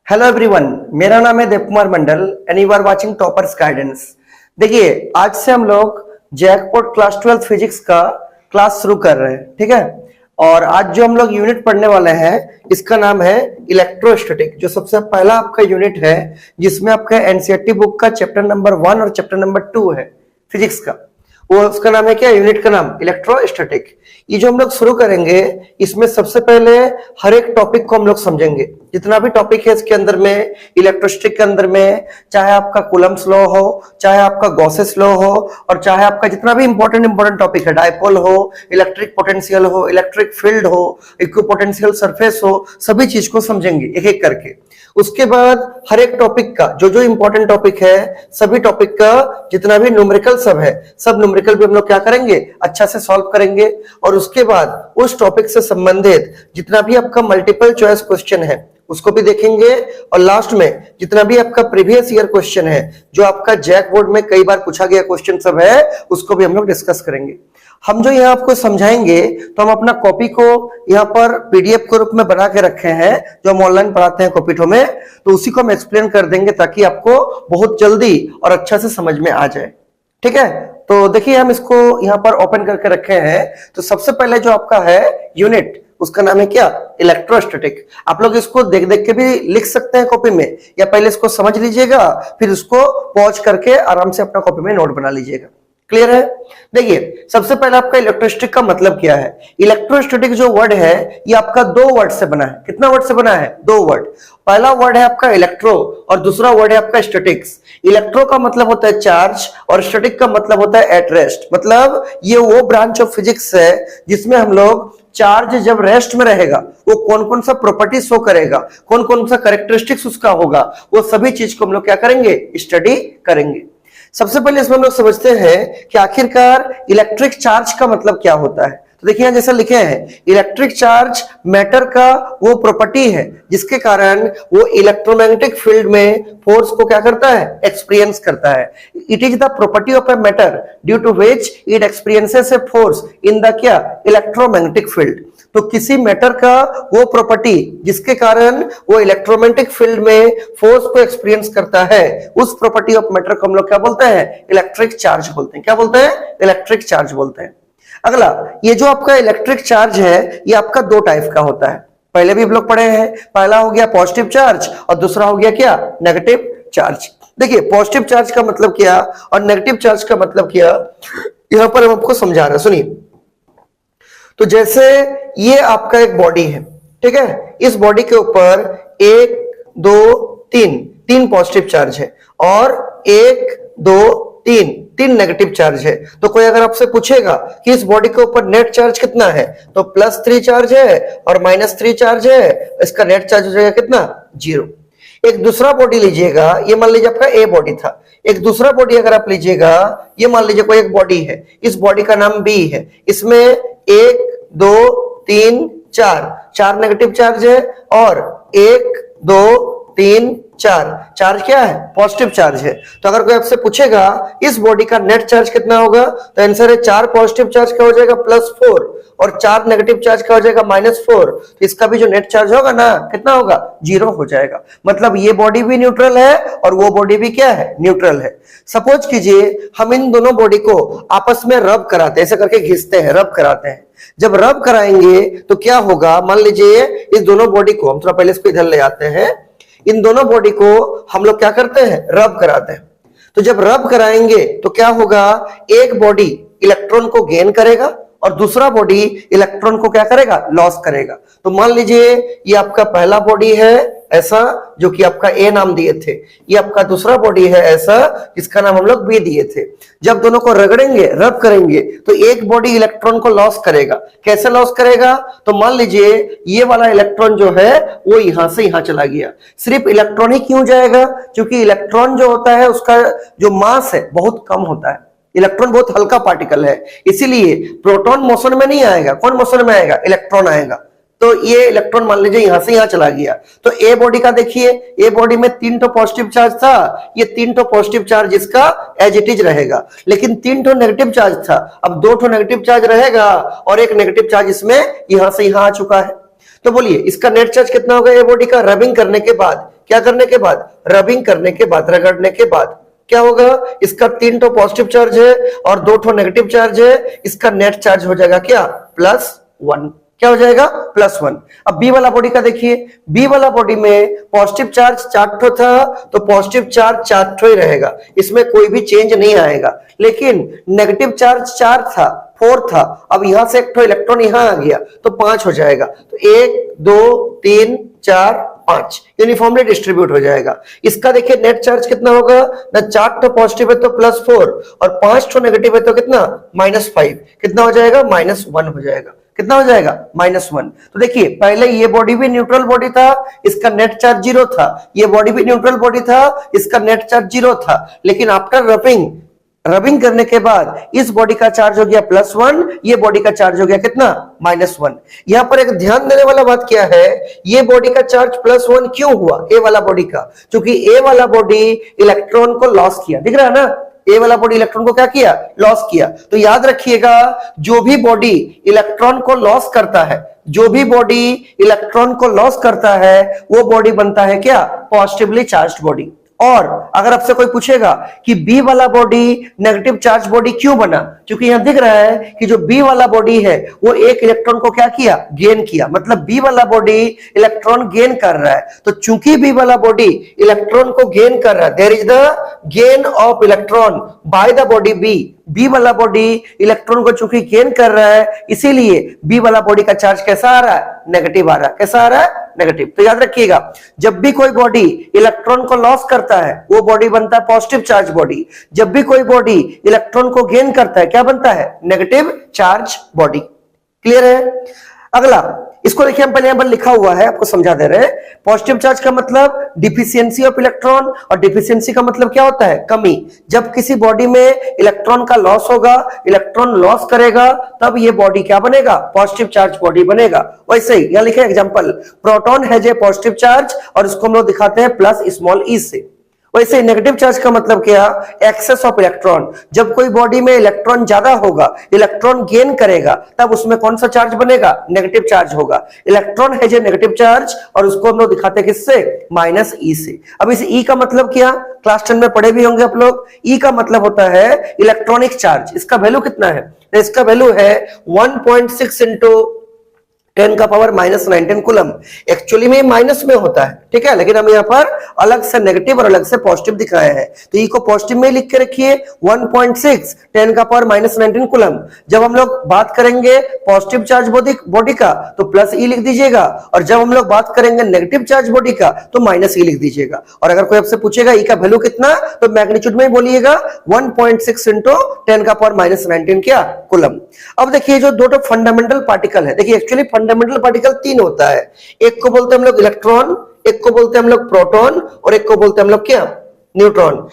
Hello everyone, मेरा नाम है Dev Kumar Mandal and you are watching Toppers Guidance. देखिए, आज से हम लोग जैकपॉट क्लास 12 फिजिक्स का क्लास शुरू कर रहे हैं, ठीक है। और आज जो हम लोग यूनिट पढ़ने वाले हैं इसका नाम है इलेक्ट्रोस्टैटिक, जो सबसे पहला आपका यूनिट है जिसमें आपका एनसीईआरटी बुक का चैप्टर नंबर 1 और चैप्टर नंबर 2 है फिजिक्स का। वो उसका नाम है क्या, यूनिट का नाम इलेक्ट्रोस्टैटिक। ये जो हम लोग शुरू करेंगे इसमें सबसे पहले हर एक टॉपिक को हम लोग समझेंगे, जितना भी टॉपिक है इसके अंदर में, इलेक्ट्रोस्टैटिक के अंदर में, चाहे आपका कूलम्ब्स लॉ हो, चाहे आपका गॉसेस लॉ हो, और चाहे आपका जितना भी इंपॉर्टेंट टॉपिक है, डायपोल हो, इलेक्ट्रिक पोटेंशियल हो, इलेक्ट्रिक फील्ड हो, इक्विपोटेंशियल सरफेस हो, सभी चीज को समझेंगे एक एक करके। उसके बाद हर एक टॉपिक का जो जो इंपॉर्टेंट टॉपिक है, सभी टॉपिक का जितना भी न्यूमेरिकल सब है, सब न्यूमेरिकल भी हम लोग क्या करेंगे, अच्छा से सॉल्व करेंगे। और उसके बाद उस टॉपिक से संबंधित जितना भी आपका मल्टीपल चॉइस क्वेश्चन है उसको भी देखेंगे। और लास्ट में जितना भी आपका प्रीवियस ईयर क्वेश्चन है, जो आपका जैक बोर्ड में कई बार पूछा गया क्वेश्चन सब है, उसको भी हम लोग डिस्कस करेंगे। हम जो यहाँ आपको समझाएंगे तो हम अपना कॉपी को यहाँ पर पीडीएफ के रूप में बना के रखे हैं, जो हम ऑनलाइन पढ़ाते हैं कॉपीटो में, तो उसी को हम एक्सप्लेन कर देंगे ताकि आपको बहुत जल्दी और अच्छा से समझ में आ जाए, ठीक है। तो देखिए, हम इसको यहाँ पर ओपन करके रखे हैं। तो सबसे पहले जो आपका है यूनिट, उसका नाम है क्या, इलेक्ट्रोस्टैटिक। आप लोग इसको देख देख के भी लिख सकते हैं कॉपी में, या पहले इसको समझ लीजिएगा फिर इसको पॉज करके आराम से अपना कॉपी में नोट बना लीजिएगा। क्लियर है। देखिए, सबसे पहले आपका इलेक्ट्रोस्टैटिक का मतलब क्या है। इलेक्ट्रोस्टैटिक जो वर्ड है ये आपका दो वर्ड से बना है। कितना वर्ड से बना है, दो वर्ड। पहला वर्ड है आपका इलेक्ट्रो और दूसरा वर्ड है आपका स्टैटिक्स। इलेक्ट्रो का मतलब होता है चार्ज और स्टैटिक का मतलब होता है एट रेस्ट। मतलब ये वो ब्रांच ऑफ फिजिक्स है जिसमें हम लोग चार्ज जब रेस्ट में रहेगा वो कौन कौन सा प्रॉपर्टी शो करेगा, कौन कौन सा कैरेक्टरिस्टिक्स उसका होगा, वो सभी चीज को हम लोग क्या करेंगे, स्टडी करेंगे। सबसे पहले इसमें हम लोग समझते हैं कि आखिरकार इलेक्ट्रिक चार्ज का मतलब क्या होता है। तो देखिए यहाँ जैसा लिखे हैं, इलेक्ट्रिक चार्ज मैटर का वो प्रॉपर्टी है जिसके कारण वो इलेक्ट्रोमैग्नेटिक फील्ड में फोर्स को क्या करता है, एक्सपीरियंस करता है। It is the property of a matter due to which it experiences a force in the क्या, इलेक्ट्रोमैग्नेटिक फील्ड। तो किसी मैटर का वो प्रॉपर्टी जिसके कारण वो इलेक्ट्रोमैग्नेटिक फील्ड में फोर्स को एक्सपीरियंस करता है, उस प्रॉपर्टी ऑफ मैटर को हम लोग क्या बोलते हैं, इलेक्ट्रिक चार्ज बोलते हैं। क्या बोलते हैं, इलेक्ट्रिक चार्ज बोलते हैं। अगला, ये जो आपका इलेक्ट्रिक चार्ज है ये आपका दो टाइप का होता है, पहले भी हम लोग पढ़े हैं। पहला हो गया पॉजिटिव चार्ज और दूसरा हो गया क्या, नेगेटिव चार्ज। देखिए, पॉजिटिव चार्ज का मतलब क्या और नेगेटिव चार्ज का मतलब क्या, यहां पर हम आपको समझा रहे हैं, सुनिए। तो जैसे ये आपका एक बॉडी है, ठीक है, इस बॉडी के ऊपर 1 2 3 पॉजिटिव चार्ज है और 1 2 3 नेगेटिव चार्ज है। तो कोई अगर आपसे पूछेगा कि इस बॉडी के ऊपर नेट चार्ज कितना है, तो +3 चार्ज है और -3 चार्ज है, इसका नेट चार्ज हो जाएगा कितना, 0। एक दूसरा बॉडी लीजिएगा, ये मान लीजिए आपका ए बॉडी था। एक दूसरा बॉडी अगर आप लीजिएगा, ये मान लीजिए कोई एक बॉडी है, इस बॉडी का नाम बी है, इसमें 1 2 3 4 नेगेटिव चार्ज है और 1 2 3 4 क्या है, पॉजिटिव चार्ज है। तो अगर कोई आपसे पूछेगा इस बॉडी का नेट चार्ज कितना होगा, तो आंसर है 4 पॉजिटिव चार्ज का हो जाएगा +4 और 4 नेगेटिव चार्ज का हो जाएगा -4। तो इसका भी जो नेट चार्ज होगा ना, कितना होगा, 0 हो जाएगा। मतलब ये बॉडी भी न्यूट्रल है और वो बॉडी भी क्या है, न्यूट्रल है। सपोज कीजिए हम इन दोनों बॉडी को आपस में रब कराते हैं, ऐसे करके घिसते हैं, रब कराते हैं। जब रब कराएंगे तो क्या होगा, मान लीजिए इस दोनों बॉडी को हम थोड़ा पहले इसको इधर ले आते हैं, इन दोनों बॉडी को हम लोग क्या करते हैं, रब कराते हैं। तो जब रब कराएंगे तो क्या होगा, एक बॉडी इलेक्ट्रॉन को गेन करेगा और दूसरा बॉडी इलेक्ट्रॉन को क्या करेगा, लॉस करेगा। तो मान लीजिए ये आपका पहला बॉडी है ऐसा, जो कि आपका ए नाम दिए थे, ये आपका दूसरा बॉडी है ऐसा जिसका नाम हम लोग बी दिए थे। जब दोनों को रगड़ेंगे, रब करेंगे, तो एक बॉडी इलेक्ट्रॉन को लॉस करेगा। कैसे लॉस करेगा, तो मान लीजिए ये वाला इलेक्ट्रॉन जो है वो यहां से यहां चला गया। सिर्फ इलेक्ट्रॉन ही क्यों जाएगा, क्योंकि इलेक्ट्रॉन जो होता है उसका जो मास है बहुत कम होता है। इलेक्ट्रॉन बहुत हल्का पार्टिकल है, इसीलिए प्रोटॉन मोशन में नहीं आएगा। कौन मोशन में आएगा, इलेक्ट्रॉन आएगा। तो ये इलेक्ट्रॉन मान लीजिए यहां से यहां चला गया। तो ए बॉडी का देखिए, ए बॉडी में 3 तो पॉजिटिव चार्ज था, ये 3 तो पॉजिटिव चार्ज इसका एज इट इज रहेगा, लेकिन 3 तो नेगेटिव चार्ज था, अब 2 तो नेगेटिव चार्ज रहेगा और एक नेगेटिव चार्ज इसमें यहां से यहां आ चुका है। तो बोलिए इसका नेट चार्ज कितना होगा ए बॉडी का, रबिंग करने के बाद क्या करने के बाद, रबिंग करने के बाद, रगड़ने के बाद क्या होगा, इसका 3 तो पॉजिटिव चार्ज है और 2 तो नेगेटिव चार्ज है, इसका नेट चार्ज हो जाएगा क्या, +1। क्या हो जाएगा, +1। अब बी वाला बॉडी का देखिए, बी वाला बॉडी में पॉजिटिव चार्ज 4 ठो था तो पॉजिटिव चार्ज 4 ठो ही रहेगा, इसमें कोई भी चेंज नहीं आएगा। लेकिन नेगेटिव चार्ज 4 था, 4 था, अब यहां से एक ठो इलेक्ट्रॉन यहां आ गया तो 5 हो जाएगा। तो 1 2 3 4 5 यूनिफॉर्मली डिस्ट्रीब्यूट हो जाएगा। इसका देखिए नेट चार्ज कितना होगा ना, 4 तो पॉजिटिव है तो +4 और 5 तो नेगेटिव है तो कितना, -5। कितना हो जाएगा, -1 हो जाएगा। कितना हो जाएगा, -1। तो देखिए पहले ये बॉडी भी न्यूट्रल बॉडी था, इसका नेट चार्ज 0 था, ये बॉडी भी न्यूट्रल बॉडी था, इसका नेट चार्ज 0 था, लेकिन आफ्टर रबिंग करने के बाद इस बॉडी का चार्ज हो गया +1, ये बॉडी का चार्ज हो गया कितना, -1। यहां पर एक ध्यान देने वाला बात क्या है, ये बॉडी का चार्ज +1 क्यों हुआ, ए वाला बॉडी का, क्योंकि ए वाला बॉडी इलेक्ट्रॉन को लॉस किया, दिख रहा है ना, ए वाला बॉडी इलेक्ट्रॉन को क्या किया, लॉस किया। तो याद रखिएगा, जो भी बॉडी इलेक्ट्रॉन को लॉस करता है, जो भी बॉडी इलेक्ट्रॉन को लॉस करता है, वो बॉडी बनता है क्या, पॉजिटिवली चार्ज्ड बॉडी। और अगर आपसे कोई पूछेगा कि बी वाला बॉडी नेगेटिव चार्ज बॉडी क्यों बना, क्योंकि यहां दिख रहा है कि जो बी वाला बॉडी है वो एक इलेक्ट्रॉन को क्या किया, गेन किया, मतलब बी वाला बॉडी इलेक्ट्रॉन गेन कर रहा है। तो चूंकि बी वाला बॉडी इलेक्ट्रॉन को गेन कर रहा है, there is the gain of electron by the body B वाला बॉडी इलेक्ट्रॉन को चूंकि गेन कर रहा है, इसीलिए बी वाला बॉडी का चार्ज कैसा आ रहा है, नेगेटिव आ रहा है। कैसा आ रहा है, नेगेटिव। तो याद रखिएगा, जब भी कोई बॉडी इलेक्ट्रॉन को लॉस करता है वो बॉडी बनता है पॉजिटिव चार्ज बॉडी, जब भी कोई बॉडी इलेक्ट्रॉन को गेन करता है क्या बनता है, नेगेटिव चार्ज बॉडी। क्लियर है। अगला इसको देखिए, हम पहले यहां पर लिखा हुआ है, आपको समझा दे रहे हैं। पॉजिटिव चार्ज का मतलब डिफिशियंसी ऑफ इलेक्ट्रॉन, और डिफिशियंसी का मतलब क्या होता है, कमी। जब किसी बॉडी में इलेक्ट्रॉन का लॉस होगा, इलेक्ट्रॉन लॉस करेगा, तब ये बॉडी क्या बनेगा, पॉजिटिव चार्ज बॉडी बनेगा। वैसे ही यहां लिखे example, proton has a positive charge, और इसको हम लोग दिखाते हैं +e से। वैसे नेगेटिव चार्ज का मतलब क्या, एक्सेस ऑफ इलेक्ट्रॉन। जब कोई बॉडी में इलेक्ट्रॉन ज्यादा होगा, इलेक्ट्रॉन गेन करेगा, तब उसमें कौन सा चार्ज बनेगा, नेगेटिव चार्ज होगा। इलेक्ट्रॉन है जो नेगेटिव चार्ज, और उसको हम लोग दिखाते हैं किससे, -e से। अब इस e का मतलब क्या, क्लास 10 में पढ़े भी होंगे आप लोग। e का मतलब होता है इलेक्ट्रॉनिक चार्ज। इसका वैल्यू कितना है, इसका वैल्यू है 1.6 इंटू 10⁻⁻19 कूलम। एक्चुअली में माइनस में होता है, ठीक है, लेकिन हम यहाँ पर अलग से नेगेटिव और अलग से पॉजिटिव दिखाए हैं। तो ई को पॉजिटिव में लिख के रखिए, 1.6 10⁻⁻19 कूलम। जब हम लोग बात करेंगे पॉजिटिव चार्ज बॉडी का तो +e लिख दीजिएगा, और जब हम लोग बात करेंगे नेगेटिव चार्ज बॉडी का तो -e लिख दीजिएगा। और अगर कोई आपसे पूछेगा ई का वैल्यू कितना, तो मैग्नीट्यूड में ही बोलिएगा 1.6 इंटू 10⁻⁻19 क्या, कूलम। अब देखिए जो दो फंडामेंटल पार्टिकल है, देखिए एक्चुअली फंडामेंटल पार्टिकल 3 होता है। एक को बोलते हैं हम लोग इलेक्ट्रॉन, एक को बोलते हैं हम लोग प्रोटॉन, और एक को बोलते हैं हम लोग क्या, न्यूट्रॉन।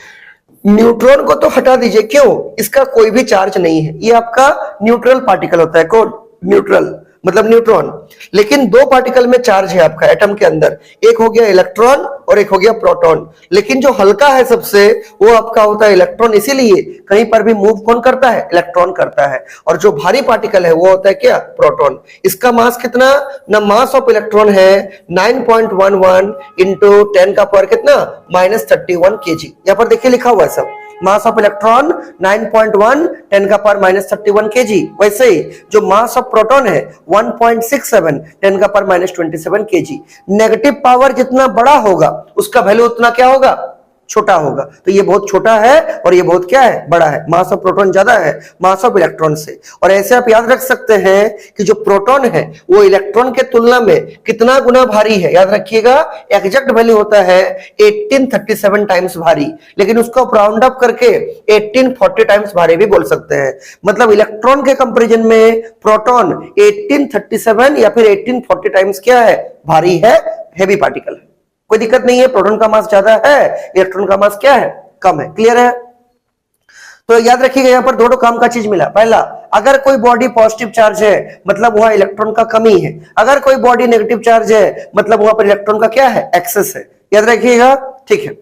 न्यूट्रॉन को तो हटा दीजिए, क्यों, इसका कोई भी चार्ज नहीं है, ये आपका न्यूट्रल पार्टिकल होता है। कौन, न्यूट्रल मतलब न्यूट्रॉन। लेकिन 2 पार्टिकल में चार्ज है आपका एटम के अंदर, एक हो गया इलेक्ट्रॉन और एक हो गया प्रोटॉन। लेकिन जो हल्का है सबसे, वो आपका होता है इलेक्ट्रॉन, इसीलिए कहीं पर भी मूव कौन करता है, इलेक्ट्रॉन करता है। और जो भारी पार्टिकल है वो होता है क्या, प्रोटॉन। इसका मास कितना ना, मास ऑफ इलेक्ट्रॉन है 9.11 इंटू 10 का पावर कितना, -31 kg। यहाँ पर देखिए लिखा हुआ है सब, मास ऑफ इलेक्ट्रॉन 9.1 10 का पावर -31 kg। वैसे ही जो मास ऑफ प्रोटॉन है 1.67 10 का पावर -27 kg। नेगेटिव पावर जितना बड़ा होगा उसका वैल्यू उतना क्या होगा, छोटा होगा। तो ये बहुत छोटा है और ये बहुत क्या है, बड़ा है। मास ऑफ प्रोटॉन ज्यादा है मास ऑफ इलेक्ट्रॉन से। और ऐसे आप याद रख सकते हैं कि जो प्रोटॉन है वो इलेक्ट्रॉन के तुलना में कितना गुना भारी है। याद रखिएगा, एग्जैक्ट वैल्यू होता है 1837 टाइम्स भारी, लेकिन उसको राउंड अप करके 1840 टाइम्स भारी भी बोल सकते हैं। मतलब इलेक्ट्रॉन के कंपैरिजन में प्रोटॉन 1837 या फिर 1840 टाइम्स क्या है, भारी है, हेवी पार्टिकल है। कोई दिक्कत नहीं है, प्रोटॉन का मास ज्यादा है, इलेक्ट्रॉन का मास क्या है, कम है। क्लियर है। तो याद रखिएगा, यहां पर दोनों काम का चीज मिला। पहला, अगर कोई बॉडी पॉजिटिव चार्ज है मतलब वहां इलेक्ट्रॉन का कमी है, अगर कोई बॉडी नेगेटिव चार्ज है मतलब वहां पर इलेक्ट्रॉन का क्या है, एक्सेस है। याद रखिएगा, ठीक है।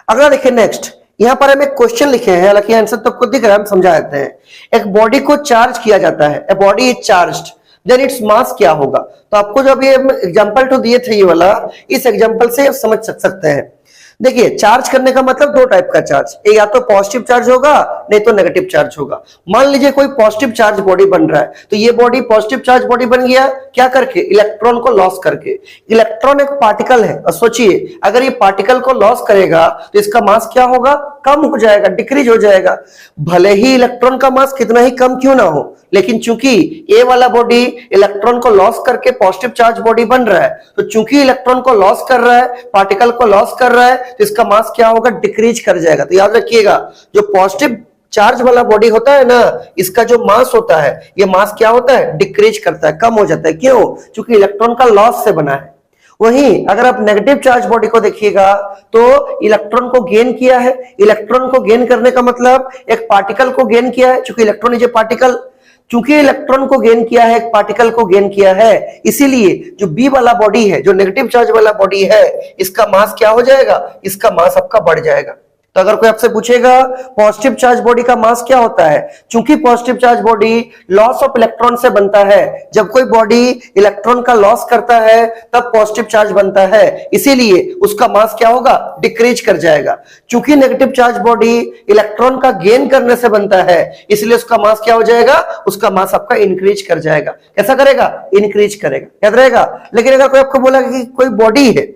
अगला देखिए नेक्स्ट, यहां पर हम एक क्वेश्चन लिखे हैं, हालांकि आंसर तो खुद दिख रहा है, हम समझा देते हैं। एक बॉडी को चार्ज किया जाता है, a body is charged then its mass क्या होगा। तो आपको जब ये एग्जांपल तो दिए थे ये वाला, इस एग्जांपल से समझ सकते हैं। देखिए चार्ज करने का मतलब दो टाइप का चार्ज, या तो पॉजिटिव चार्ज होगा नहीं तो नेगेटिव चार्ज होगा। मान लीजिए कोई पॉजिटिव चार्ज बॉडी बन रहा है, तो ये बॉडी पॉजिटिव चार्ज बॉडी बन गया क्या करके, इलेक्ट्रॉन को लॉस करके। इलेक्ट्रॉन एक पार्टिकल है, और सोचिए अगर ये पार्टिकल को लॉस करेगा तो इसका मास क्या होगा, कम हो जाएगा, डिक्रीज हो जाएगा। भले ही इलेक्ट्रॉन का मास कितना ही कम क्यों ना हो, लेकिन चूंकि ए वाला बॉडी इलेक्ट्रॉन को लॉस करके पॉजिटिव चार्ज बॉडी बन रहा है, तो चूंकि इलेक्ट्रॉन को लॉस कर रहा है, पार्टिकल को लॉस कर रहा है, तो इसका मास क्या होगा, डिक्रीज कर जाएगा। तो याद रखिएगा जो पॉजिटिव चार्ज वाला बॉडी होता है ना, इसका जो मास होता है, ये मास क्या होता है, डिक्रीज करता है, कम हो जाता है। क्यों, क्योंकि इलेक्ट्रॉन का लॉस से बना है। वहीं अगर आप नेगेटिव चार्ज बॉडी को देखिएगा तो इलेक्ट्रॉन को गेन किया है। इलेक्ट्रॉन को गेन करने का मतलब एक पार्टिकल को गेन किया है, चूंकि इलेक्ट्रॉन इज ए पार्टिकल, चूंकि इलेक्ट्रॉन को गेन किया है, एक पार्टिकल को गेन किया है, इसीलिए जो बी वाला बॉडी है, जो नेगेटिव चार्ज वाला बॉडी है, इसका मास क्या हो जाएगा, इसका मास आपका बढ़ जाएगा। तो अगर कोई आपसे पूछेगा पॉजिटिव चार्ज बॉडी का मास क्या होता है, चूंकि positive charge body loss of electron से बनता है, जब कोई बॉडी इलेक्ट्रॉन का लॉस करता है तब पॉजिटिव चार्ज बनता है, इसीलिए उसका मास क्या होगा, डिक्रीज कर जाएगा। चूंकि नेगेटिव चार्ज बॉडी इलेक्ट्रॉन का गेन करने से बनता है, इसलिए उसका मास क्या हो जाएगा, उसका मास आपका इंक्रीज कर जाएगा। कैसा करेगा, इंक्रीज करेगा, याद रहेगा। लेकिन अगर कोई आपको बोला कि कोई बॉडी है,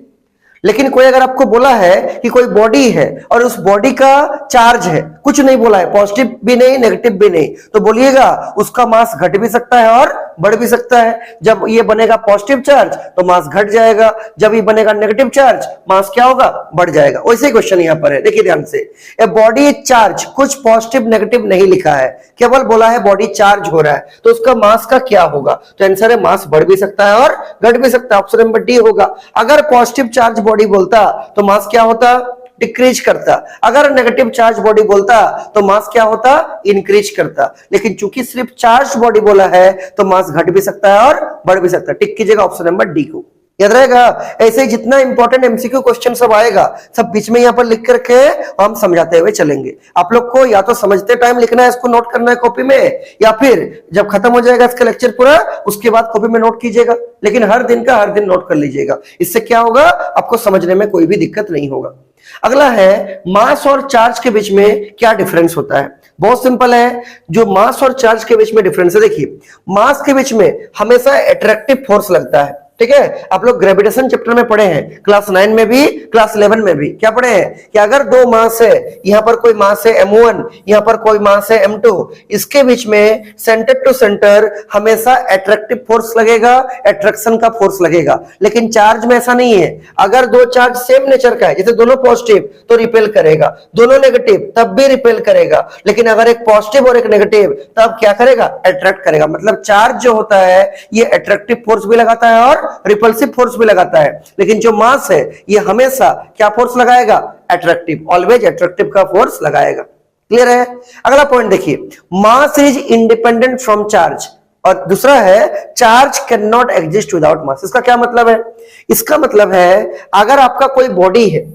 लेकिन कोई अगर आपको बोला है कि कोई बॉडी है और उस बॉडी का चार्ज है, कुछ नहीं बोला है, पॉजिटिव भी नहीं नेगेटिव भी नहीं, तो बोलिएगा उसका मास घट भी सकता है और बढ़ भी सकता है। जब ये बनेगा पॉजिटिव चार्ज तो मास घट जाएगा, जब ये बनेगा नेगेटिव चार्ज मास क्या होगा, बढ़ जाएगा। वैसे क्वेश्चन यहां पर है, देखिए ध्यान से, ए बॉडी चार्ज, कुछ पॉजिटिव नेगेटिव नहीं लिखा है, केवल बोला है बॉडी चार्ज हो रहा है, तो उसका मास का क्या होगा। तो आंसर है मास बढ़ भी सकता है और घट भी सकता है, ऑप्शन नंबर डी होगा। अगर पॉजिटिव चार्ज बॉडी बोलता तो मास क्या होता, डिक्रीज करता। अगर नेगेटिव चार्ज बॉडी बोलता तो मास क्या होता, इंक्रीज करता। लेकिन चूंकि सिर्फ चार्ज बॉडी बोला है तो मास घट भी सकता है और बढ़ भी सकता है। टिक कीजिएगा ऑप्शन नंबर डी को, याद रहेगा। ऐसे ही जितना इंपॉर्टेंट एमसीक्यू क्वेश्चन सब आएगा सब बीच में यहाँ पर लिख करके हम समझाते हुए चलेंगे। आप लोग को या तो समझते टाइम लिखना है, इसको नोट करना है कॉपी में, या फिर जब खत्म हो जाएगा इसका लेक्चर पूरा उसके बाद कॉपी में नोट कीजिएगा। लेकिन हर दिन का हर दिन नोट कर लीजिएगा, इससे क्या होगा, आपको समझने में कोई भी दिक्कत नहीं होगा। अगला है मास और चार्ज के बीच में क्या डिफरेंस होता है। बहुत सिंपल है, जो मास और चार्ज के बीच में डिफरेंस है, देखिए मास के बीच में हमेशा अट्रैक्टिव फोर्स लगता है, ठीक है। आप लोग ग्रेविटेशन चैप्टर में पढ़े हैं, क्लास 9 में भी क्लास 11 में भी क्या पढ़े हैं कि अगर दो मास है, यहां पर कोई मास है m1, यहां पर कोई मास है m2, इसके बीच में सेंटर टू सेंटर हमेशा अट्रैक्टिव फोर्स लगेगा, अट्रैक्शन का फोर्स लगेगा। लेकिन चार्ज में ऐसा नहीं है, अगर दो चार्ज सेम नेचर का है, जैसे दोनों पॉजिटिव तो रिपेल करेगा, दोनों नेगेटिव तब भी रिपेल करेगा, लेकिन अगर एक पॉजिटिव और एक नेगेटिव तब क्या करेगा, अट्रैक्ट करेगा। मतलब चार्ज जो होता है ये अट्रैक्टिव फोर्स भी लगाता है और रिपल्सिव फोर्स भी लगाता है, लेकिन जो मास है ये हमेशा क्या फोर्स लगाएगा, अट्रैक्टिव, ऑलवेज अट्रैक्टिव का फोर्स लगाएगा। क्लियर है। अगला पॉइंट देखिए, mass is independent from charge, और दूसरा है charge can not exist without mass. इसका क्या मतलब है, इसका मतलब है अगर आपका कोई बॉडी है,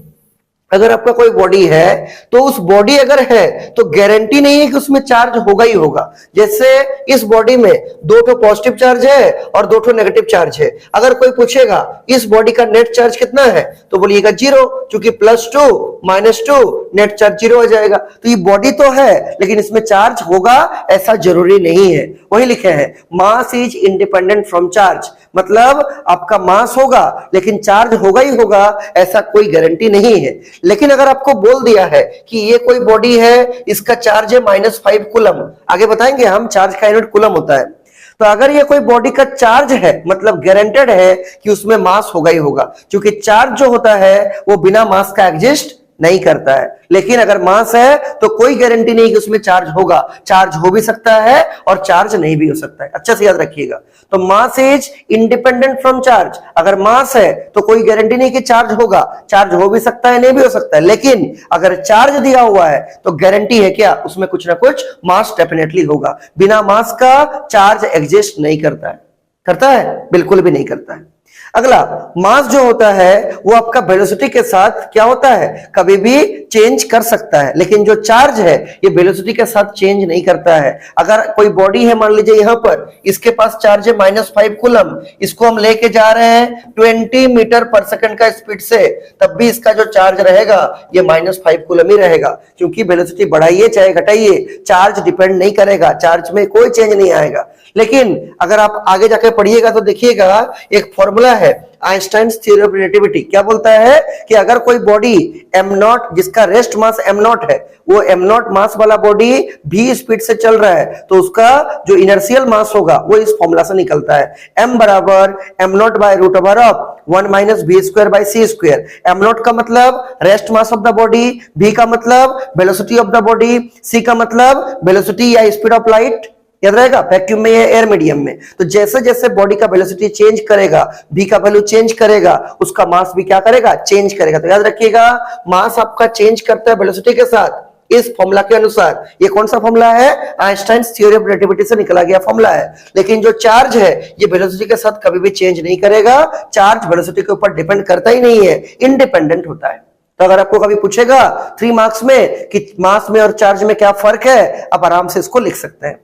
अगर आपका कोई बॉडी है तो उस बॉडी अगर है तो गारंटी नहीं है कि उसमें चार्ज होगा ही होगा। जैसे इस बॉडी में दो ठो पॉजिटिव चार्ज है और दो ठो नेगेटिव चार्ज है, अगर कोई पूछेगा इस बॉडी का नेट चार्ज कितना है तो बोलिएगा 0, क्योंकि +2 -2 नेट चार्ज 0 हो जाएगा। तो ये बॉडी तो है लेकिन इसमें चार्ज होगा ऐसा जरूरी नहीं है। वही लिखे हैं मास इज इंडिपेंडेंट फ्रॉम चार्ज, मतलब आपका मास होगा लेकिन चार्ज होगा ही होगा ऐसा कोई गारंटी नहीं है। लेकिन अगर आपको बोल दिया है कि ये कोई बॉडी है, इसका चार्ज है -5 कूलम, आगे बताएंगे हम चार्ज का यूनिट कूलम होता है, तो अगर ये कोई बॉडी का चार्ज है मतलब गारंटेड है कि उसमें मास होगा ही होगा, क्योंकि चार्ज जो होता है वो बिना मास का एग्जिस्ट नहीं करता है। लेकिन अगर मास है तो कोई गारंटी नहीं कि उसमें चार्ज होगा, चार्ज हो भी सकता है और चार्ज नहीं भी हो सकता है। अच्छा से याद रखिएगा। तो मास इज इंडिपेंडेंट फ्रॉम चार्ज, अगर मास है तो कोई गारंटी नहीं कि चार्ज होगा, चार्ज हो भी सकता है नहीं भी हो सकता है। लेकिन अगर चार्ज दिया हुआ है तो गारंटी है क्या, उसमें कुछ ना कुछ मास डेफिनेटली होगा। बिना मास का चार्ज एग्जिस्ट नहीं करता है, करता है, बिल्कुल भी नहीं करता है। अगला, मास जो होता है वो आपका वेलोसिटी के साथ क्या होता है, कभी भी चेंज कर सकता है, लेकिन जो चार्ज है ये वेलोसिटी के साथ चेंज नहीं करता है। अगर कोई बॉडी है, मान लीजिए यहां पर, इसके पास चार्ज है -5 कूलम, इसको हम लेके जा रहे हैं 20 मीटर पर सेकंड का स्पीड से, तब भी इसका जो चार्ज रहेगा ये -5 कूलम ही रहेगा, क्योंकि वेलोसिटी बढ़ाइए चाहे घटाइए चार्ज डिपेंड नहीं करेगा, चार्ज में कोई चेंज नहीं आएगा। लेकिन अगर आप आगे जाके पढ़िएगा तो देखिएगा एक फॉर्मूला है आइंस्टाइन्स थ्योरी ऑफ रिलेटिविटी, क्या बोलता है कि अगर कोई बॉडी m0 जिसका रेस्ट मास m0 है, वो m0 मास वाला बॉडी v स्पीड से चल रहा है, तो उसका जो इनर्शियल मास होगा वो इस फॉर्मूला से निकलता है, m बराबर m0 by root over of 1 minus v square by c square. m0 का मतलब rest mass of the body, v का मतलब velocity of the body, c का मतलब वेलोसिटी या स्पीड ऑफ लाइट, याद रहेगा, वैक्यूम में या एयर मीडियम में। तो जैसे जैसे बॉडी का वेलोसिटी चेंज करेगा, v का वैल्यू चेंज करेगा, उसका मास भी क्या करेगा, चेंज करेगा। तो याद रखिएगा, मास आपका चेंज करता है वेलोसिटी के साथ इस फॉर्मूला के अनुसार। ये कौन सा फॉर्मूला है, आइंस्टाइन्स थ्योरी ऑफ रिलेटिविटी से निकला गया फॉर्मूला है। लेकिन जो चार्ज है ये वेलोसिटी के साथ कभी भी चेंज नहीं करेगा, चार्ज वेलोसिटी के ऊपर डिपेंड करता ही नहीं है, इंडिपेंडेंट होता है। तो अगर आपको कभी पूछेगा 3 मार्क्स में कि मास में और चार्ज में क्या फर्क है, आप आराम से इसको लिख सकते हैं।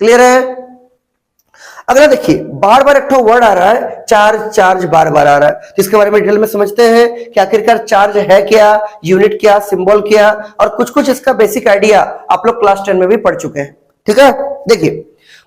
क्लियर है। अगला देखिए, बार बार एक तो वर्ड आ रहा है चार्ज, चार्ज बार बार आ रहा है, तो इसके बारे में डिटेल में समझते हैं कि आखिरकार चार्ज है क्या, यूनिट क्या, सिंबल क्या, और कुछ कुछ इसका बेसिक आइडिया आप लोग क्लास 10 में भी पढ़ चुके हैं। ठीक है, देखिए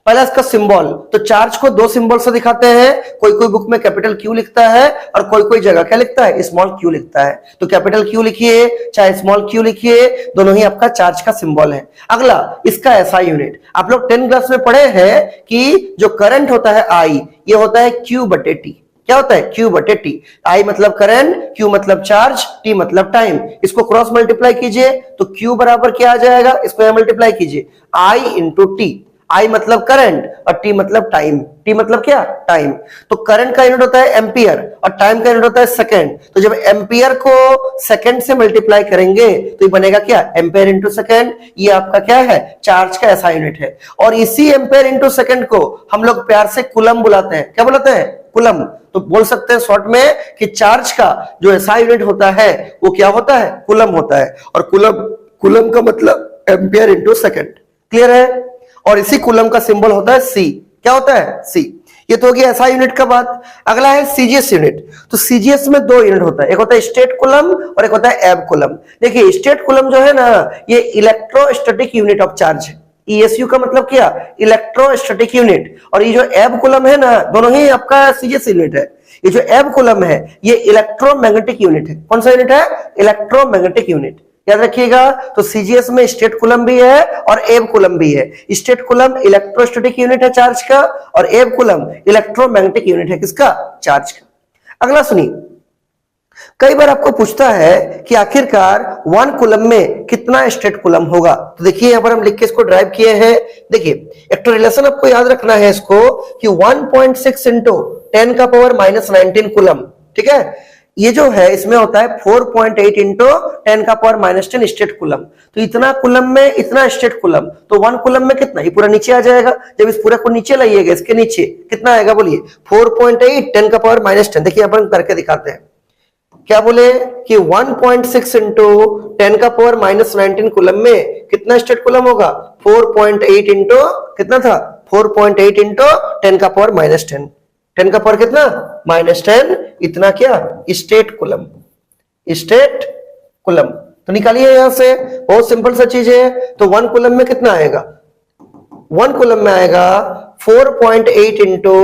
पहला इसका सिंबल, तो चार्ज को 2 सिंबल से दिखाते हैं, कोई कोई बुक में कैपिटल क्यू लिखता है और कोई कोई जगह क्या लिखता है, स्मॉल क्यू लिखता है। तो कैपिटल क्यू लिखिए चाहे स्मॉल क्यू लिखिए, दोनों ही आपका चार्ज का सिंबल है। अगला इसका एसआई यूनिट, आप लोग 10 क्लास में पढ़े हैं कि जो करंट होता है आई, ये होता है क्यू बटे टी। क्या होता है, क्यू बटे टी। आई मतलब करंट, क्यू मतलब चार्ज, टी मतलब टाइम। इसको क्रॉस मल्टीप्लाई कीजिए तो क्यू बराबर क्या आ जाएगा, इसको यहां मल्टीप्लाई कीजिए, आई इंटू टी। आई मतलब करंट और टी मतलब टाइम। टी मतलब क्या, टाइम। तो करंट का यूनिट होता है एम्पियर और टाइम का यूनिट होता है सेकंड। तो जब एम्पियर को सेकंड से मल्टीप्लाई करेंगे तो ये बनेगा क्या, एम्पियर इंटू सेकंड। ये आपका क्या है, चार्ज का ऐसा यूनिट है। और इसी एम्पियर इंटू सेकंड को हम लोग प्यार से कूलम बुलाते हैं। क्या बुलाते हैं, कूलम। तो बोल सकते हैं शॉर्ट में कि चार्ज का जो ऐसा यूनिट होता है वो क्या होता है, कूलम होता है। और कूलम का मतलब एम्पियर इंटू सेकंड। क्लियर है। और इसी कूलम का सिंबल होता है सी। क्या होता है, सी। ये तो हो गया ऐसा यूनिट का बात। अगला है सीजीएस यूनिट। तो सीजीएस में 2 यूनिट होता है, एक होता है स्टेट कूलम और एक होता है एब कूलम। देखिए स्टेट कूलम जो है ना, ये इलेक्ट्रोस्टैटिक यूनिट ऑफ चार्ज है। ईएसयू का मतलब क्या, इलेक्ट्रोस्टैटिक यूनिट। और ये जो एब कूलम है ना, दोनों ही आपका सीजीएस यूनिट है। ये जो एब कूलम है ये इलेक्ट्रोमैग्नेटिक यूनिट है। कौन सा यूनिट है, इलेक्ट्रोमैग्नेटिक यूनिट। याद रखिएगा, तो सीजीएस में स्टेट कूलम भी है और एब कूलम भी है। स्टेट कूलम इलेक्ट्रोस्टैटिक यूनिट है चार्ज का, और एब कूलम इलेक्ट्रोमैग्नेटिक यूनिट है किसका, चार्ज का। अगला सुनिए, कई बार आपको पूछता है कि आखिरकार 1 कूलम में कितना स्टेट कूलम होगा। तो देखिए यहां पर हम लिख के इसको ड्राइव किए हैं। देखिए एक तो रिलेशन आपको याद रखना है इसको कि 1.6 इंटू 10 का पावर -19 कूलम। ठीक है, ये जो है इसमें होता है 4.8 इंटू 10 का पावर -10 स्टेट कूलम। तो इतना कूलम में इतना स्टेट कूलम, तो 1 कूलम में कितना, ये पूरा नीचे आ जाएगा। जब इस पूरे को नीचे लाइएगा, इसके नीचे कितना आएगा बोलिए, 4.8 10 का पावर -10। देखिए यहां पर हम करके दिखाते हैं। क्या बोले कि 1.6 इंटू 10 का पावर -19 कूलम में कितना स्टेट कूलम होगा, 4.8 इंटू कितना था, 4.8 इंटू 10 का पावर -10। 10 का पावर कितना, -10, इतना क्या, स्टेट कूलम। स्टेट कूलम तो निकालिए यहां से, बहुत सिंपल सा चीज है। तो 1 कूलम में कितना आएगा, 1 कूलम में आएगा 4.8 इंटू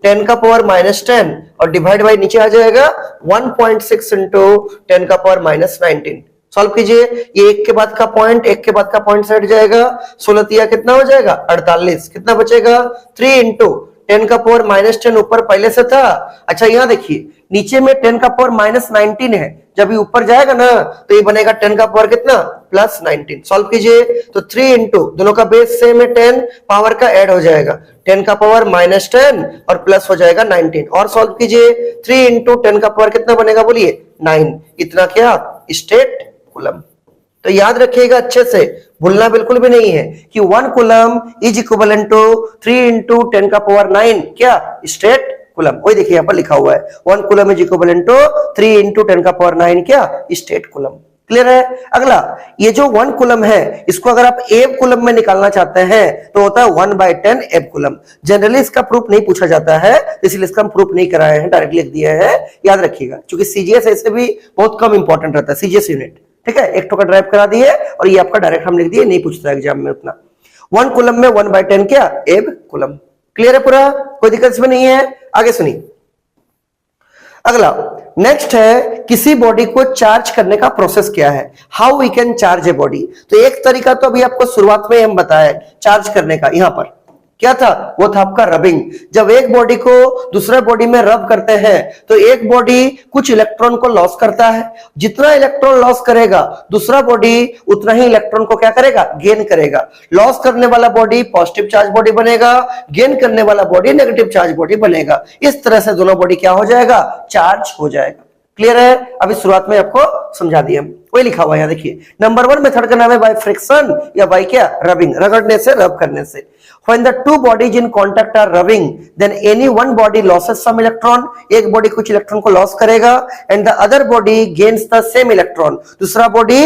10 का पावर -10 और डिवाइड बाई नीचे आ जाएगा 1.6 इंटू 10 का पावर -19। सॉल्व कीजिए, ये एक के बाद का पॉइंट, एक के बाद का पॉइंट से हट जाएगा। 16 कितना हो जाएगा, 48। कितना बचेगा, 3 इंटू 10 का पावर -10 ऊपर पहले से था। अच्छा यहां देखिए नीचे में 10 का पावर -19 है, जब ये ऊपर जाएगा ना तो ये बनेगा 10 का पावर कितना, +19। सॉल्व कीजिए, तो 3 इंटू दोनों का बेस सेम है 10, पावर का ऐड हो जाएगा 10 का पावर -10 और प्लस हो जाएगा 19। और सॉल्व कीजिए, 3 इंटू 10 का पावर कितना बनेगा बोलिए, 9। इतना क्या, स्टेट कूलम। तो याद रखिएगा अच्छे से, भूलना बिल्कुल भी नहीं है कि 1 coulomb is equivalent to 3 into 10 का पावर 9 क्या, स्टेट कूलम। वही देखिए यहाँ पर लिखा हुआ है 1 coulomb is equivalent to 3 into 10⁹ क्या स्टेट कूलम। क्लियर है। अगला ये जो 1 कूलम है इसको अगर आप एब कूलम में निकालना चाहते हैं तो होता है 1/10 एब कूलम। जनरली इसका प्रूफ नहीं पूछा जाता है इसलिए इसका हम प्रूफ नहीं कराए हैं, डायरेक्ट लिख दिए हैं। याद रखिएगा क्योंकि सीजीएस ऐसे भी बहुत कम इंपॉर्टेंट रहता है सीजीएस यूनिट। ठीक है, एक टोका ड्राइव करा दिए और ये आपका डायरेक्ट हम लिख दिए, नहीं पूछता एग्जाम में उतना। 1 कूलम में 1/10 क्या एब कूलम। क्लियर है पूरा, कोई दिक्कत इसमें नहीं है। आगे सुनिए। अगला नेक्स्ट है किसी बॉडी को चार्ज करने का प्रोसेस क्या है, how we can charge a body. तो एक तरीका तो अभी आपको शुरुआत में हम बताए चार्ज करने का, यहां पर क्या था, वो था आपका रबिंग। जब एक बॉडी को दूसरे बॉडी में रब करते हैं तो एक बॉडी कुछ इलेक्ट्रॉन को लॉस करता है, जितना इलेक्ट्रॉन लॉस करेगा दूसरा बॉडी उतना ही इलेक्ट्रॉन को क्या करेगा, गेन करेगा। लॉस करने वाला बॉडी पॉजिटिव चार्ज बॉडी बनेगा, गेन करने वाला बॉडी नेगेटिव चार्ज बॉडी बनेगा। इस तरह से दोनों बॉडी क्या हो जाएगा, चार्ज हो जाएगा। क्लियर है, अभी शुरुआत में आपको समझा दिया, वही लिखा हुआ है। देखिए नंबर 1 मेथड का नाम है बाय फ्रिक्शन या बाय क्या, रबिंग, रगड़ने से, रब करने से। When the two bodies in contact are rubbing, then any one body loses some electron, एक बॉडी कुछ इलेक्ट्रॉन को लॉस करेगा, and the other body gains the same electron, दूसरा बॉडी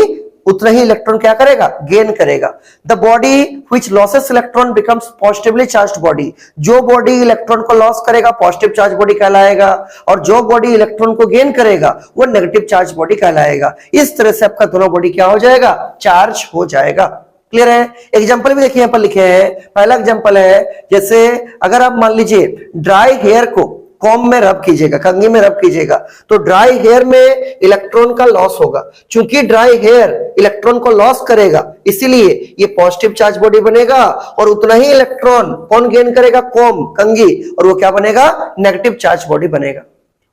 उतना ही इलेक्ट्रॉन क्या करेगा, गेन करेगा। The body which losses electron becomes positively charged body, जो बॉडी इलेक्ट्रॉन को लॉस करेगा पॉजिटिव चार्ज बॉडी कहलाएगा, और जो बॉडी इलेक्ट्रॉन को गेन करेगा वो नेगेटिव चार्ज बॉडी कहलाएगा। इस तरह से आपका दोनों बॉडी क्या हो जाएगा, चार्ज हो जाएगा। क्लियर है। एग्जांपल भी देखिए यहाँ पर लिखे हैं। पहला एग्जांपल है जैसे अगर आप मान लीजिए ड्राई हेयर को कॉम्ब में रब कीजिएगा, कंघी में रब कीजिएगा, तो ड्राई हेयर में इलेक्ट्रॉन का लॉस होगा। चूंकि ड्राई हेयर इलेक्ट्रॉन को लॉस करेगा इसीलिए ये पॉजिटिव चार्ज बॉडी बनेगा, और उतना ही इलेक्ट्रॉन कौन गेन करेगा, कॉम्ब, कंघी, और वो क्या बनेगा, नेगेटिव चार्ज बॉडी बनेगा।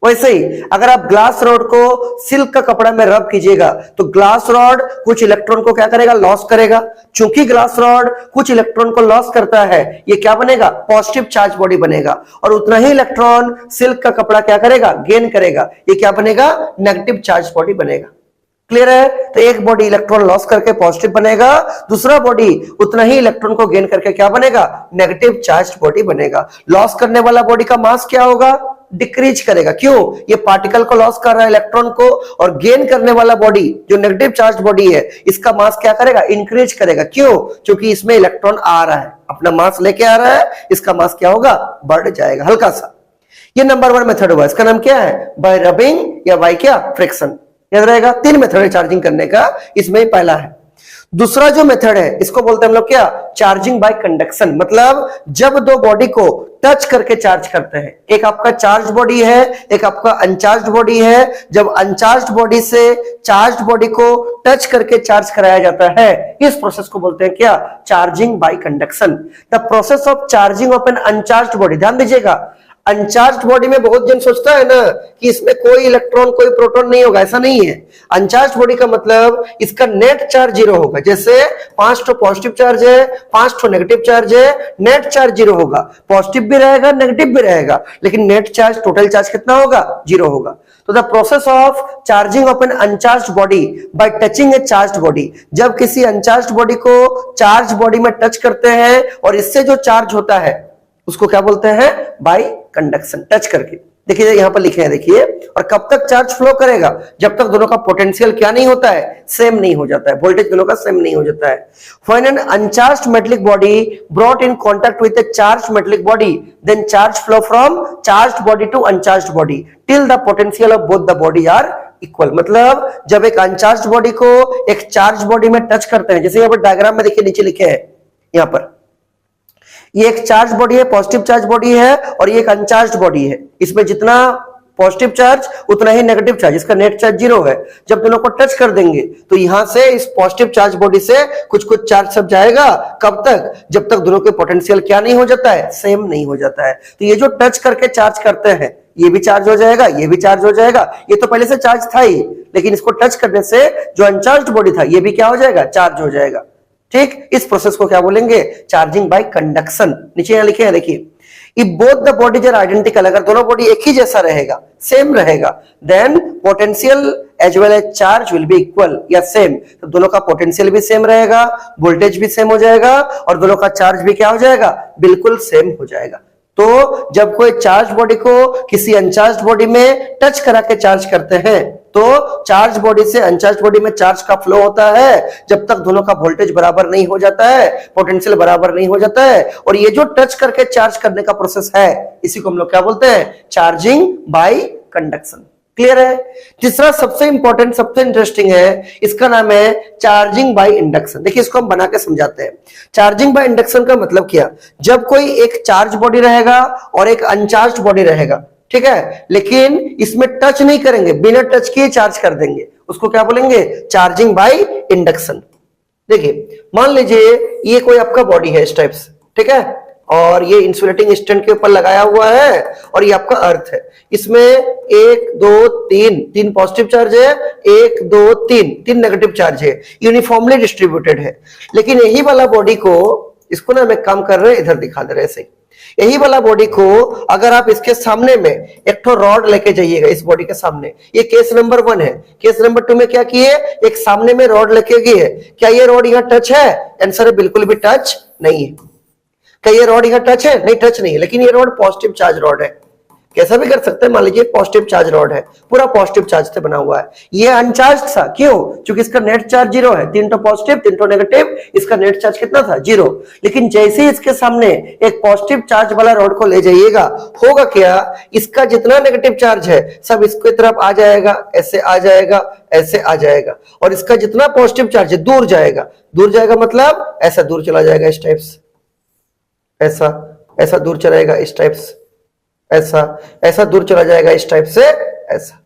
वैसे ही अगर आप ग्लास रॉड को सिल्क का कपड़ा में रब कीजिएगा तो ग्लास रॉड कुछ इलेक्ट्रॉन को क्या करेगा, लॉस करेगा। चूंकि ग्लास रॉड कुछ इलेक्ट्रॉन को लॉस करता है ये क्या बनेगा, पॉजिटिव चार्ज बॉडी बनेगा, और उतना ही इलेक्ट्रॉन सिल्क का कपड़ा क्या करेगा, गेन करेगा, ये क्या बनेगा, नेगेटिव चार्ज बॉडी बनेगा। क्लियर है। तो एक बॉडी इलेक्ट्रॉन लॉस करके पॉजिटिव बनेगा, दूसरा बॉडी उतना ही इलेक्ट्रॉन को गेन करके क्या बनेगा, नेगेटिव चार्ज बॉडी बनेगा। लॉस करने वाला बॉडी का मास क्या होगा, डिक्रीज करेगा। क्यों, ये पार्टिकल को लॉस कर रहा है इलेक्ट्रॉन को, और गेन करने वाला बॉडी जो नेगेटिव चार्ज बॉडी है इसका मास क्या करेगा, इंक्रीज करेगा। क्यों, क्योंकि इसमें इलेक्ट्रॉन आ रहा है, अपना मास लेके आ रहा है, इसका मास क्या होगा, बढ़ जाएगा हल्का सा। ये नंबर 1 मेथड हुआ, इसका नाम क्या है, बाय रबिंग या बाय क्या, फ्रिक्शन। याद रहेगा 3 मेथड है चार्जिंग करने का, इसमें पहला है। दूसरा जो मेथड है इसको बोलते हैं हम लोग क्या, चार्जिंग बाय कंडक्शन। मतलब जब दो बॉडी को टच करके चार्ज करते हैं, एक आपका चार्ज बॉडी है, एक आपका अनचार्ज बॉडी है। जब अनचार्ज बॉडी से चार्ज बॉडी को टच करके चार्ज कराया जाता है, इस प्रोसेस को बोलते हैं क्या, charging by conduction. The process of charging of an uncharged body. ध्यान दीजिएगा, अनचार्ज बॉडी में बहुत जन सोचता है ना कि इसमें कोई इलेक्ट्रॉन कोई प्रोटॉन नहीं होगा, ऐसा नहीं है। अनचार्ज बॉडी का मतलब इसका नेट चार्ज 0 होगा। जैसे 5 तो पॉजिटिव चार्ज है, 5 तो नेगेटिव चार्ज है, नेट चार्ज 0 होगा। पॉजिटिव भी रहेगा, नेगेटिव भी रहेगा, लेकिन नेट चार्ज, टोटल चार्ज कितना होगा, 0 होगा। तो the process of charging of an uncharged body by touching a charged body. जब किसी अनचार्ज बॉडी को चार्ज बॉडी में टच करते हैं और इससे जो चार्ज होता है उसको क्या बोलते हैं, बाय कंडक्शन, टच करके। देखिए यहां पर लिखे हैं, देखिए, और कब तक चार्ज फ्लो करेगा, जब तक दोनों का पोटेंशियल क्या नहीं होता है, सेम नहीं हो जाता है, वोल्टेज दोनों का सेम नहीं हो जाता है। When an uncharged metallic body brought in contact with a charged metallic body, then charge flow from charged body to uncharged body till the potential of both the body are equal। मतलब जब एक अनचार्ज body को एक charge body में touch करते हैं, जैसे यहाँ पर डायग्राम में देखिए नीचे लिखे हैं, यहाँ पर ये एक चार्ज बॉडी है, पॉजिटिव चार्ज बॉडी है, और ये एक अनचार्ज बॉडी है। इसमें जितना पॉजिटिव चार्ज उतना ही नेगेटिव चार्ज, इसका नेट चार्ज 0 है। जब दोनों को टच कर देंगे तो यहां से इस पॉजिटिव चार्ज बॉडी से कुछ कुछ चार्ज सब जाएगा। कब तक, जब तक दोनों के पोटेंशियल क्या नहीं हो जाता है, सेम नहीं हो जाता है। तो ये जो टच करके चार्ज करते हैं ये भी चार्ज हो जाएगा, ये भी चार्ज हो जाएगा। ये तो पहले से चार्ज था ही, लेकिन इसको टच करने से जो अनचार्ज बॉडी था ये भी क्या हो जाएगा, चार्ज हो जाएगा। ठीक, इस प्रोसेस को क्या बोलेंगे, चार्जिंग बाय कंडक्शन। नीचे यहां लिखे हैं, देखिए, if both the bodies are identical, अगर दोनों बॉडी एक ही जैसा रहेगा, सेम रहेगा, then potential as well as charge will be equal या सेम। तो दोनों का पोटेंशियल भी सेम रहेगा, वोल्टेज भी सेम हो जाएगा, और दोनों का चार्ज भी क्या हो जाएगा, बिल्कुल सेम हो जाएगा। तो जब कोई चार्ज बॉडी को किसी अनचार्ज बॉडी में टच करा के चार्ज करते हैं तो चार्ज बॉडी से अनचार्ज बॉडी में चार्ज का फ्लो होता है जब तक दोनों का वोल्टेज बराबर नहीं हो जाता है, पोटेंशियल बराबर नहीं हो जाता है। और ये जो टच करके चार्ज करने का प्रोसेस है इसी को हम लोग क्या बोलते हैं, चार्जिंग बाय कंडक्शन। क्लियर है। तीसरा सबसे इंपॉर्टेंट, सबसे इंटरेस्टिंग है, इसका नाम है चार्जिंग बाय इंडक्शन। देखिए इसको हम बना के समझाते हैं। चार्जिंग बाय इंडक्शन का मतलब क्या, जब कोई एक चार्ज बॉडी रहेगा और एक अनचार्ज बॉडी रहेगा, ठीक है, लेकिन इसमें टच नहीं करेंगे, बिना टच किए चार्ज कर देंगे, उसको क्या बोलेंगे, चार्जिंग बाय इंडक्शन। देखिए मान लीजिए ये कोई आपका बॉडी है इस टाइप से, ठीक है, और ये इंसुलेटिंग स्टैंड के ऊपर लगाया हुआ है और ये आपका अर्थ है। इसमें 1 2 3 पॉजिटिव चार्ज है, 1 2 3 नेगेटिव चार्ज है, यूनिफॉर्मली डिस्ट्रीब्यूटेड है। लेकिन यही वाला बॉडी को, इसको ना हम एक काम कर रहे हैं, इधर दिखा दे रहे हैं ऐसे, यही वाला बॉडी को अगर आप इसके सामने में एक तो रॉड लेके जाइएगा, इस बॉडी के सामने, ये केस नंबर 1 है। केस नंबर 2 में क्या किए, एक सामने में रॉड लेके गए, क्या ये रॉड यहाँ टच है, आंसर है बिल्कुल भी टच नहीं है। क्या ये रॉड यहाँ टच है, नहीं टच नहीं है, लेकिन ये रॉड पॉजिटिव चार्ज रॉड है। कैसा भी कर सकते हैं, मान लीजिए पॉजिटिव चार्ज रॉड है, पूरा पॉजिटिव चार्ज से बना हुआ है, ये अनचार्ज था, क्यों, क्योंकि इसका नेट चार्ज 0 है, 3 तो पॉजिटिव 3 तो नेगेटिव, इसका नेट चार्ज कितना था, 0। लेकिन जैसे ही इसके सामने एक पॉजिटिव चार्ज वाला रॉड को ले जाइएगा, होगा क्या, इसका जितना नेगेटिव चार्ज है सब इसके तरफ आ जाएगा, ऐसे आ जाएगा, ऐसे आ जाएगा, और इसका जितना पॉजिटिव चार्ज है दूर जाएगा। दूर जाएगा मतलब ऐसा दूर चला जाएगा इस टाइप से, ऐसा दूर चलाएगा इस टाइप से, ऐसा दूर चला जाएगा इस टाइप से, ऐसा,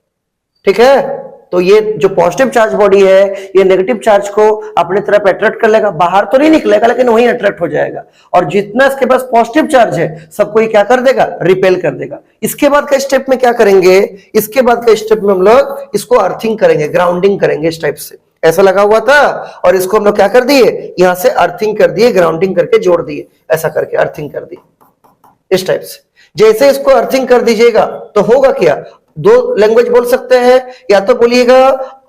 ठीक है। तो ये जो पॉजिटिव चार्ज बॉडी है ये नेगेटिव चार्ज को अपने तरफ अट्रैक्ट कर लेगा, बाहर तो नहीं निकलेगा लेकिन वहीं अट्रैक्ट हो जाएगा, और जितना इसके पास पॉजिटिव चार्ज है सबको ये क्या कर देगा, रिपेल कर देगा। इसके बाद का स्टेप में क्या करेंगे, इसके बाद का स्टेप में हम लोग इसको अर्थिंग करेंगे, ग्राउंडिंग करेंगे इस टाइप से, ऐसा लगा हुआ था और इसको हम लोग क्या कर दिए, यहां से अर्थिंग कर दिए, ग्राउंडिंग करके जोड़ दिए, ऐसा करके अर्थिंग कर दी इस टाइप से। जैसे इसको अर्थिंग कर दीजिएगा तो होगा क्या, दो लैंग्वेज बोल सकते हैं, या तो बोलिएगा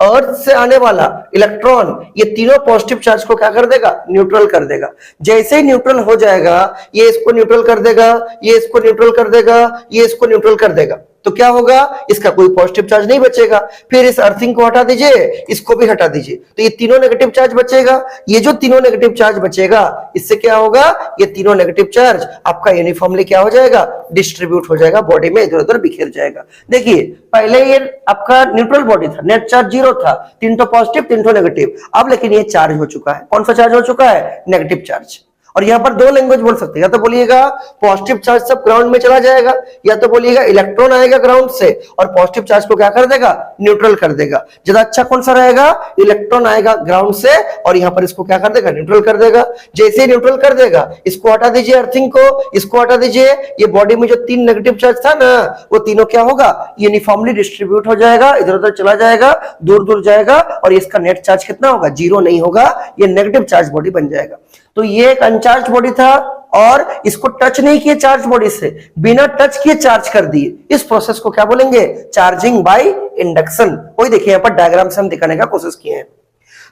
अर्थ से आने वाला इलेक्ट्रॉन ये तीनों पॉजिटिव चार्ज को क्या कर देगा, न्यूट्रल कर देगा। जैसे ही न्यूट्रल हो जाएगा ये इसको न्यूट्रल कर देगा, ये इसको न्यूट्रल कर देगा, ये इसको न्यूट्रल कर देगा, तो क्या होगा, इसका कोई पॉजिटिव चार्ज नहीं बचेगा। फिर इस अर्थिंग को हटा दीजिए, इसको भी हटा दीजिए, तो ये तीनों नेगेटिव चार्ज बचेगा। ये जो तीनों नेगेटिव चार्ज बचेगा इससे क्या होगा, ये तीनों नेगेटिव चार्ज आपका यूनिफॉर्मली क्या हो जाएगा, डिस्ट्रीब्यूट हो जाएगा, बॉडी में इधर उधर बिखेर जाएगा। देखिए पहले ये आपका न्यूट्रल बॉडी था, नेट चार्ज 0 था, 3 तो पॉजिटिव 3 तो नेगेटिव, अब लेकिन ये चार्ज हो चुका है, कौन सा चार्ज हो चुका है, नेगेटिव चार्ज। और यहां पर दो लैंग्वेज बोल सकते हैं, या तो बोलिएगा पॉजिटिव चार्ज सब ग्राउंड में चला जाएगा, या तो बोलिएगा इलेक्ट्रॉन आएगा ग्राउंड से और पॉजिटिव चार्ज को क्या कर देगा, न्यूट्रल कर देगा। ज्यादा अच्छा कौन सा रहेगा, इलेक्ट्रॉन आएगा ग्राउंड से और यहां पर इसको क्या कर देगा, न्यूट्रल कर देगा। जैसे ही न्यूट्रल कर देगा, इसको हटा दीजिए अर्थिंग को, इसको हटा दीजिए, ये बॉडी में जो 3 नेगेटिव चार्ज था ना वो तीनों क्या होगा, यूनिफॉर्मली डिस्ट्रीब्यूट हो जाएगा, इधर उधर चला जाएगा, दूर दूर जाएगा, और इसका नेट चार्ज कितना होगा, 0 नहीं होगा, ये नेगेटिव चार्ज बॉडी बन जाएगा। तो ये एक अनचार्ज बॉडी था और इसको टच नहीं किए चार्ज बॉडी से, बिना टच किए चार्ज कर दिए, इस प्रोसेस को क्या बोलेंगे, चार्जिंग बाय इंडक्शन। वही देखिए यहां पर डायग्राम से हम दिखाने का कोशिश किए हैं।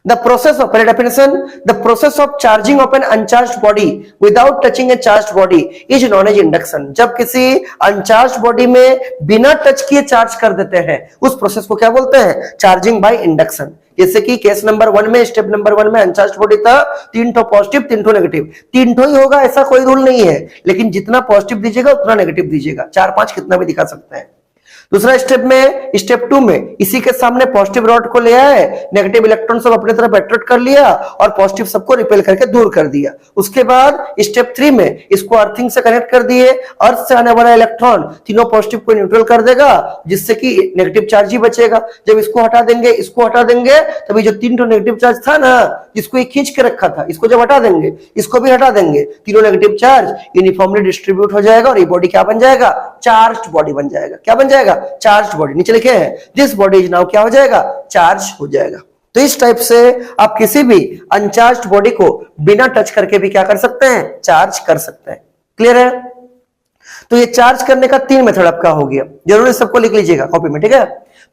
The process of, पहले definition, the process of charging of an uncharged body without touching a charged body is known as induction। जब किसी अनचार्ज बॉडी में बिना टच किए चार्ज कर देते हैं उस प्रोसेस को क्या बोलते हैं, चार्जिंग बाय इंडक्शन। जैसे कि केस नंबर 1 में, स्टेप नंबर 1 में अनचार्ज बॉडी था, 3 तो पॉजिटिव 3 तो नेगेटिव, 3 तो ही होगा ऐसा कोई रूल नहीं है, लेकिन जितना पॉजिटिव दीजिएगा उतना नेगेटिव दीजिएगा, 4-5 कितना भी दिखा सकते हैं। दूसरा स्टेप में, स्टेप 2 में इसी के सामने पॉजिटिव रॉड को ले आए, नेगेटिव इलेक्ट्रॉन सब अपने तरफ अट्रैक्ट कर लिया और पॉजिटिव सबको रिपेल करके दूर कर दिया। उसके बाद स्टेप 3 में इसको अर्थिंग से कनेक्ट कर दिए, अर्थ से आने वाला इलेक्ट्रॉन तीनों पॉजिटिव को न्यूट्रल कर देगा जिससे कि नेगेटिव चार्ज ही बचेगा। जब इसको हटा देंगे, इसको हटा देंगे, तभी जो 3 नेगेटिव चार्ज था ना जिसको ये खींच के रखा था, इसको जब हटा देंगे, इसको भी हटा देंगे, तीनों नेगेटिव चार्ज यूनिफॉर्मली डिस्ट्रीब्यूट हो जाएगा और ये बॉडी क्या बन जाएगा, चार्ज्ड बॉडी बन जाएगा। क्या बन जाएगा, चार्ज्ड बॉडी। नीचे लिखे हैं दिस बॉडी इज नाउ क्या हो जाएगा, चार्ज हो जाएगा। तो इस टाइप से आप किसी भी अनचार्ज्ड बॉडी को बिना टच करके भी क्या कर सकते हैं, चार्ज कर सकते हैं। क्लियर है। तो ये चार्ज करने का 3 मेथड आपका हो गया, जरूर सबको लिख लीजिएगा कॉपी में, ठीक है।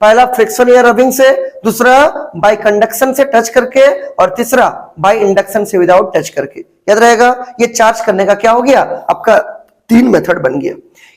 पहला फ्रिक्शन या रबिंग से, दूसरा बाय कंडक्शन से टच करके, और तीसरा बाय इंडक्शन से विदाउट टच करके। याद रहेगा ये चार्ज करने का क्या हो गया आपका तीन मेथड बन गया।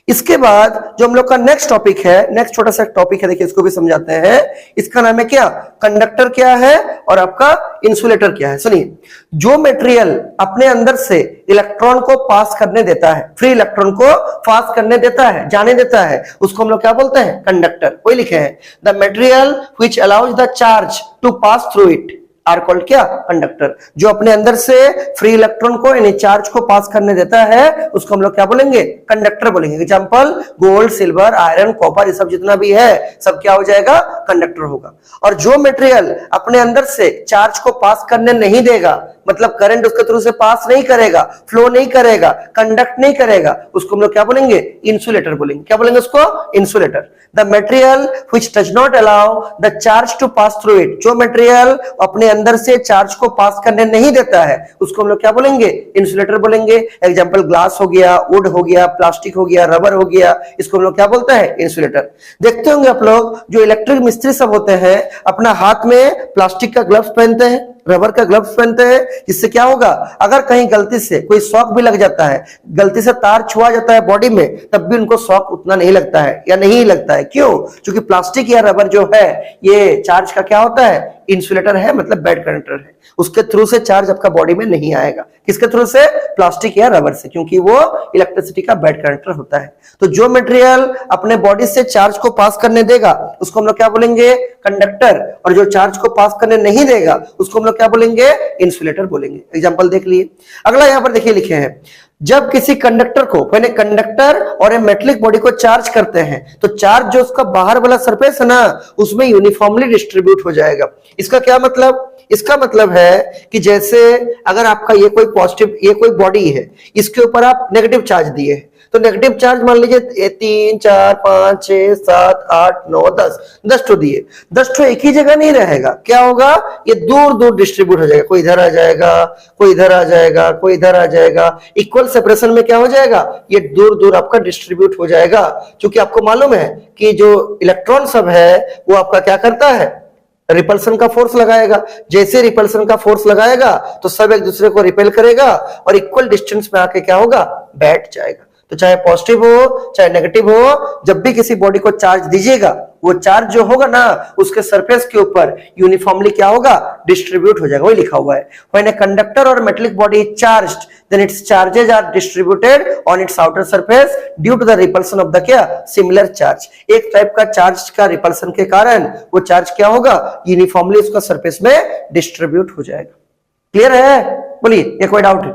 इसके बाद जो हम लोग का नेक्स्ट टॉपिक है, नेक्स्ट छोटा सा टॉपिक है, देखिए इसको भी समझाते हैं। इसका नाम है क्या, कंडक्टर क्या है और आपका इंसुलेटर क्या है। सुनिए, जो मटेरियल अपने अंदर से इलेक्ट्रॉन को पास करने देता है, फ्री इलेक्ट्रॉन को पास करने देता है, जाने देता है, उसको हम लोग क्या बोलते हैं, कंडक्टर। वही लिखे हैं, the material which allows the charge to pass through it are called क्या, कंडक्टर। जो अपने अंदर से फ्री इलेक्ट्रॉन को यानी चार्ज को पास करने देता है उसको हम लोग क्या बोलेंगे, कंडक्टर बोलेंगे। Example, gold, silver, iron, copper, ये सब जितना भी है सब क्या हो जाएगा, कंडक्टर होगा। और जो मटेरियल अपने अंदर से चार्ज को पास करने नहीं देगा, मतलब करंट उसके थ्रू से पास नहीं करेगा, फ्लो नहीं करेगा, कंडक्ट नहीं करेगा, उसको हम लोग क्या बोलेंगे, इंसुलेटर बोलेंगे। क्या बोलेंगे उसको, insulator. The material which does not allow the charge to pass through it, जो मटेरियल अपने अंदर से चार्ज को पास करने नहीं देता है उसको हम लोग क्या बोलेंगे, इंसुलेटर बोलेंगे। एग्जांपल, ग्लास हो गया, वुड हो गया, प्लास्टिक हो गया, रबर हो गया, इसको हम लोग क्या बोलते हैं, इंसुलेटर। देखते होंगे आप लोग, जो इलेक्ट्रिक मिस्त्री सब होते हैं अपना हाथ में प्लास्टिक का ग्लव्स पहनते हैं, रबर का ग्लव्स पहनते हैं, जिससे क्या होगा, अगर कहीं गलती से कोई शॉक भी लग जाता है, गलती से तार छुआ जाता है बॉडी में, तब भी उनको शॉक उतना नहीं लगता है या नहीं लगता है। क्यों? क्योंकि प्लास्टिक या रबर जो है ये चार्ज का क्या होता है, इंसुलेटर है, मतलब बैड कंडक्टर है। उसके थ्रू से चार्ज आपका बॉडी में नहीं आएगा। किसके थ्रू से, प्लास्टिक या रबर से, क्योंकि वो इलेक्ट्रिसिटी का बैड कंडक्टर होता है। तो जो मटेरियल अपने बॉडी से चार्ज को पास करने देगा उसको हम लोग क्या बोलेंगे, कंडक्टर। और जो चार्ज को पास करने नहीं देगा उसको हम लोग क्या बोलेंगे, इंसुलेटर बोलेंगे। एग्जांपल देख लिए। अगला यहां पर देखिए लिखे हैं, जब किसी कंडक्टर को, मैंने कंडक्टर और मेटेलिक बॉडी को चार्ज करते हैं तो चार्ज जो उसका बाहर वाला सरफेस है ना उसमें यूनिफॉर्मली डिस्ट्रीब्यूट हो जाएगा। इसका क्या मतलब, इसका मतलब है कि जैसे अगर आपका ये कोई पॉजिटिव, ये कोई बॉडी है, इसके ऊपर आप नेगेटिव चार्ज दिए, तो नेगेटिव चार्ज मान लीजिए 3, 4, 5, 6, 7, 8, 9, 10 ठो दिए। 10 ठो एक ही जगह नहीं रहेगा, क्या होगा, ये दूर दूर डिस्ट्रीब्यूट हो जाएगा। कोई इधर आ जाएगा, कोई इधर आ जाएगा, कोई इधर आ जाएगा। इक्वल सेपरेशन में क्या हो जाएगा, ये दूर दूर आपका डिस्ट्रीब्यूट हो जाएगा। क्योंकि आपको मालूम है कि जो इलेक्ट्रॉन सब है वो आपका क्या करता है, रिपल्सन का फोर्स लगाएगा। जैसे रिपल्सन का फोर्स लगाएगा तो सब एक दूसरे को रिपेल करेगा और इक्वल डिस्टेंस में आके क्या होगा, बैठ जाएगा। तो चाहे पॉजिटिव हो चाहे नेगेटिव हो, जब भी किसी बॉडी को चार्ज दीजिएगा वो चार्ज जो होगा ना उसके सरफेस के ऊपर यूनिफॉर्मली क्या होगा, डिस्ट्रीब्यूट हो जाएगा। वही लिखा हुआ है, व्हेन ए कंडक्टर और metallic body is charged then its charges are distributed on its outer surface due to the repulsion of the क्या, सिमिलर चार्ज। एक टाइप का चार्ज का रिपल्सन के कारण वो चार्ज क्या होगा, यूनिफॉर्मली उसका सरफेस में डिस्ट्रीब्यूट हो जाएगा। क्लियर है? बोलिए, ये कोई डाउट है?